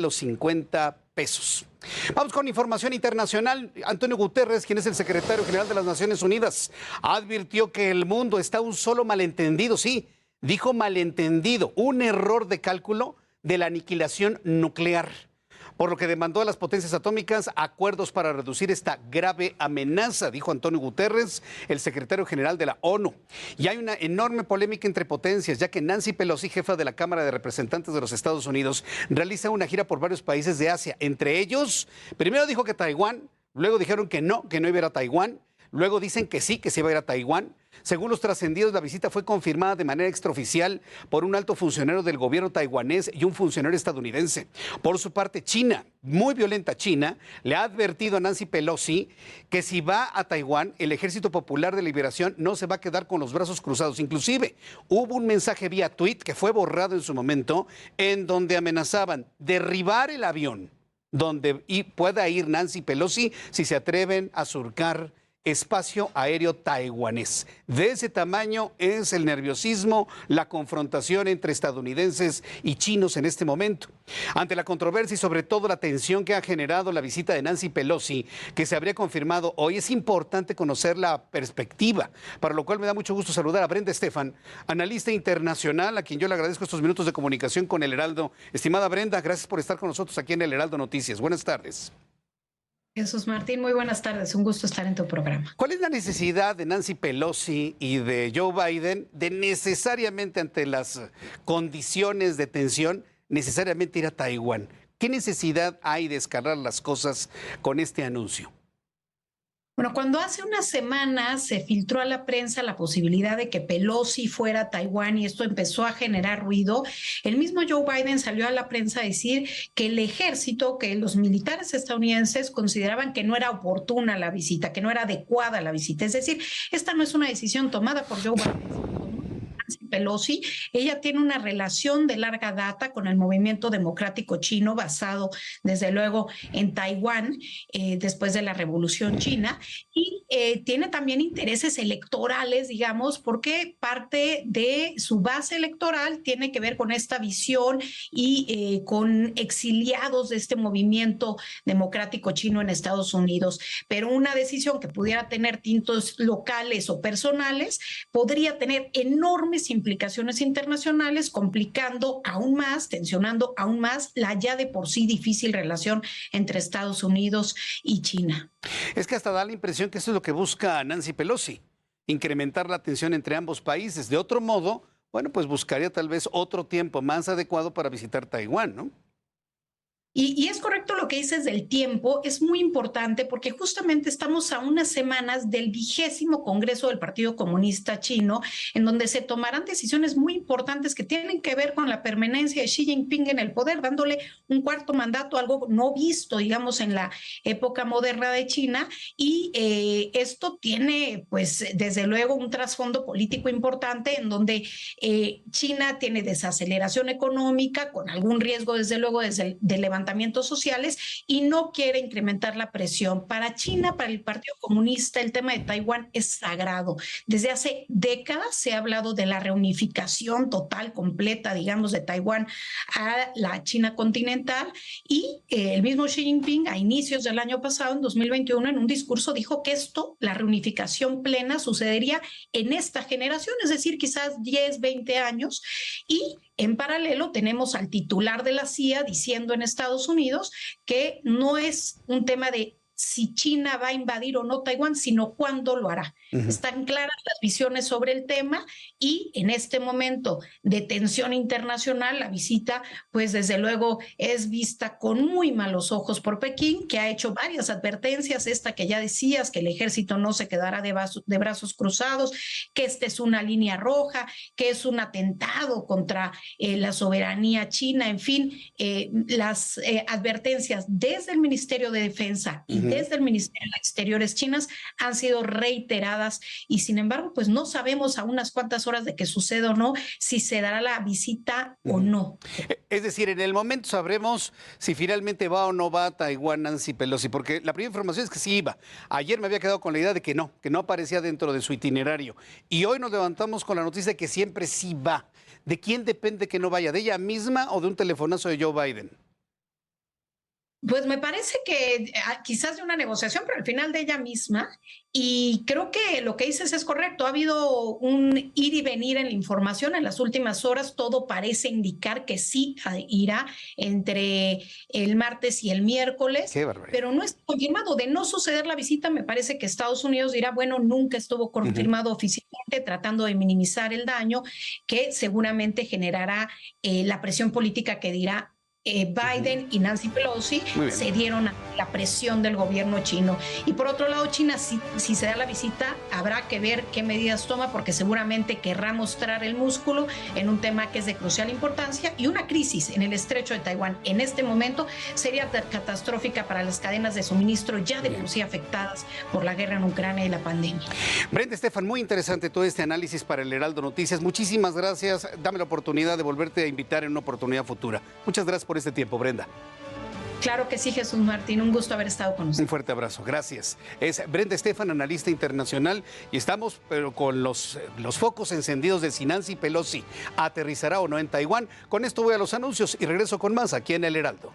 los 50 pesos. Vamos con información internacional. Antonio Guterres, quien es el secretario general de las Naciones Unidas, advirtió que el mundo está a un solo malentendido. Sí, dijo malentendido, un error de cálculo de la aniquilación nuclear, por lo que demandó a las potencias atómicas acuerdos para reducir esta grave amenaza, dijo Antonio Guterres, el secretario general de la ONU. Y hay una enorme polémica entre potencias, ya que Nancy Pelosi, jefa de la Cámara de Representantes de los Estados Unidos, realiza una gira por varios países de Asia. Entre ellos, primero dijo que Taiwán, luego dijeron que no iba a ir a Taiwán, luego dicen que sí, que se iba a ir a Taiwán. Según los trascendidos, la visita fue confirmada de manera extraoficial por un alto funcionario del gobierno taiwanés y un funcionario estadounidense. Por su parte, China, muy violenta China, le ha advertido a Nancy Pelosi que si va a Taiwán, el Ejército Popular de Liberación no se va a quedar con los brazos cruzados. Inclusive, hubo un mensaje vía tweet que fue borrado en su momento, en donde amenazaban derribar el avión donde pueda ir Nancy Pelosi si se atreven a surcar espacio aéreo taiwanés. De ese tamaño es el nerviosismo, la confrontación entre estadounidenses y chinos en este momento. Ante la controversia y sobre todo la tensión que ha generado la visita de Nancy Pelosi, que se habría confirmado hoy, es importante conocer la perspectiva, para lo cual me da mucho gusto saludar a Brenda Estefan, analista internacional, a quien yo le agradezco estos minutos de comunicación con El Heraldo. Estimada Brenda, gracias por estar con nosotros aquí en El Heraldo Noticias. Buenas tardes. Jesús Martín, muy buenas tardes. Un gusto estar en tu programa. ¿Cuál es la necesidad de Nancy Pelosi y de Joe Biden de necesariamente, ante las condiciones de tensión, necesariamente ir a Taiwán? ¿Qué necesidad hay de escalar las cosas con este anuncio? Bueno, cuando hace unas semanas se filtró a la prensa la posibilidad de que Pelosi fuera a Taiwán y esto empezó a generar ruido, el mismo Joe Biden salió a la prensa a decir que el ejército, que los militares estadounidenses consideraban que no era oportuna la visita, que no era adecuada la visita. Es decir, esta no es una decisión tomada por Joe Biden. Pelosi, ella tiene una relación de larga data con el movimiento democrático chino basado desde luego en Taiwán después de la Revolución China y tiene también intereses electorales, digamos, porque parte de su base electoral tiene que ver con esta visión y con exiliados de este movimiento democrático chino en Estados Unidos. Pero una decisión que pudiera tener tintos locales o personales podría tener enormes implicaciones internacionales, complicando aún más, tensionando aún más la ya de por sí difícil relación entre Estados Unidos y China. Es que hasta da la impresión que eso es lo que busca Nancy Pelosi, incrementar la tensión entre ambos países. De otro modo, bueno, pues buscaría tal vez otro tiempo más adecuado para visitar Taiwán, ¿no? Y es correcto lo que dices del tiempo, es muy importante porque justamente estamos a unas semanas del 20º Congreso del Partido Comunista Chino, en donde se tomarán decisiones muy importantes que tienen que ver con la permanencia de Xi Jinping en el poder, dándole un cuarto mandato, algo no visto, digamos, en la época moderna de China. Y esto tiene, pues, desde luego un trasfondo político importante en donde China tiene desaceleración económica, con algún riesgo, desde luego, de levantamientos sociales y no quiere incrementar la presión. Para China, para el Partido Comunista, el tema de Taiwán es sagrado. Desde hace décadas se ha hablado de la reunificación total, completa, digamos, de Taiwán a la China continental y el mismo Xi Jinping a inicios del año pasado, en 2021, en un discurso dijo que esto, la reunificación plena, sucedería en esta generación, es decir, quizás 10, 20 años y en paralelo tenemos al titular de la CIA diciendo en Estados Unidos que no es un tema de si China va a invadir o no Taiwán, sino cuándo lo hará. Están claras las visiones sobre el tema y en este momento de tensión internacional, la visita, pues desde luego es vista con muy malos ojos por Pekín, que ha hecho varias advertencias, esta que ya decías, que el ejército no se quedará de brazos cruzados, que esta es una línea roja, que es un atentado contra la soberanía china, en fin, las advertencias desde el Ministerio de Defensa y desde el Ministerio de Exteriores chinas han sido reiteradas y sin embargo pues no sabemos a unas cuantas horas de que suceda o no si se dará la visita o no. Es decir, en el momento sabremos si finalmente va o no va a Taiwán Nancy Pelosi, porque la primera información es que sí iba. Ayer me había quedado con la idea de que no aparecía dentro de su itinerario y hoy nos levantamos con la noticia de que siempre sí va. ¿De quién depende que no vaya? ¿De ella misma o de un telefonazo de Joe Biden? Pues me parece que quizás de una negociación, pero al final de ella misma. Y creo que lo que dices es correcto. Ha habido un ir y venir en la información en las últimas horas. Todo parece indicar que sí irá entre el martes y el miércoles, pero no es confirmado. De no suceder la visita, me parece que Estados Unidos dirá, bueno, nunca estuvo confirmado oficialmente, tratando de minimizar el daño que seguramente generará la presión política que dirá Biden y Nancy Pelosi cedieron a la presión del gobierno chino. Y por otro lado, China, si se da la visita, habrá que ver qué medidas toma, porque seguramente querrá mostrar el músculo en un tema que es de crucial importancia, y una crisis en el estrecho de Taiwán en este momento sería catastrófica para las cadenas de suministro ya de por sí afectadas por la guerra en Ucrania y la pandemia. Brenda Estefan, muy interesante todo este análisis para el Heraldo Noticias. Muchísimas gracias. Dame la oportunidad de volverte a invitar en una oportunidad futura. Muchas gracias por este tiempo, Brenda. Claro que sí, Jesús Martín, un gusto haber estado con nosotros. Un fuerte abrazo, gracias. Es Brenda Estefan, analista internacional, y estamos pero con los focos encendidos de si Nancy Pelosi aterrizará o no en Taiwán. Con esto voy a los anuncios y regreso con más aquí en El Heraldo.